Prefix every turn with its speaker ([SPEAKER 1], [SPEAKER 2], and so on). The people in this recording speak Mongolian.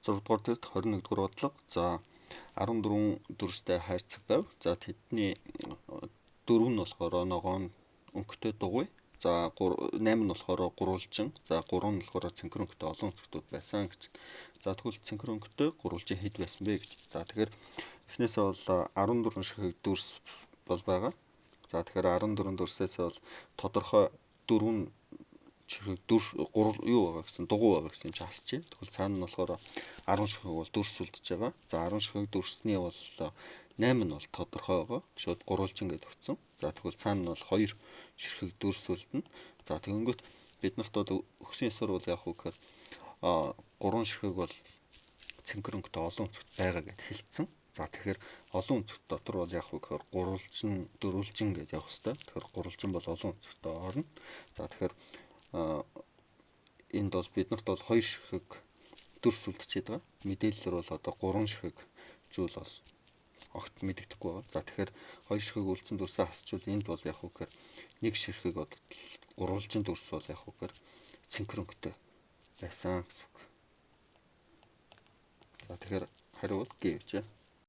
[SPEAKER 1] 6 дугаар тест 21 дугаар бодлого. За 14 дүрстэй хайрцаг байв. За тэдний 4 нь болохоор ногоон өнгөтэй дугуй. За 8 нь болохоор гурвалжин. За 3 нь болохоор цэнхэр өнгөтэй олон өнцгтүүд байсан гэж. За тэгвэл цэнхэр өнгөтэй гурвалжин хэд байсан бэ гэж. За тэгэхээр эхнээсээ бол 14 ширхэг дүрс бол байгаа. За тэгэхээр 14 дүрсээс бол тодорхой 4 ширхэг дүрс юу байгаа гэсэн дугуй байгаа гэсэн юм чи асчээ. Тэгвэл цаана нь болохоор 10 ширхэг бол дүрс үлдэж байгаа. За 10 ширхэг дүрсний бол 8 нь бол тодорхой байгаа. Шууд гурвалжин гэдээ өгсөн. За тэгвэл цаана нь бол 2 ширхэг дүрс үлдэнэ. За тэгэнгүүт бид нарт бол өгсөн ёсоор бол яг уу гэхээр 3 ширхэг бол цэнхэр өнгөтэй олон өнцгт байгаа гэд хэлсэн. За тэгэхээр олон өнцгт дотор бол яг уу гэхээр гурвалжин, дөрвөлжин гэдээ явах хэрэгтэй. Тэгэхээр гурвалжин бол олон өнцгтээ орно. За тэгэхээр энд бол биднэрт бол 2 ширхэг дүрс үлдчихэд байгаа. Мэдээлэлээр бол одоо 3 ширхэг зүйл бол огт мэдэгдэхгүй байгаа. За тэгэхээр 2 ширхэг үлдсэн дүрсээ хасчвал энд бол яг уу гэхээр 1 ширхэг бол гурвалжин дүрс бол яг уу гэхээр цэнхэр өнгөтэй байсан гэсэн үг. За тэгэхээр хариу бол Г гэвч.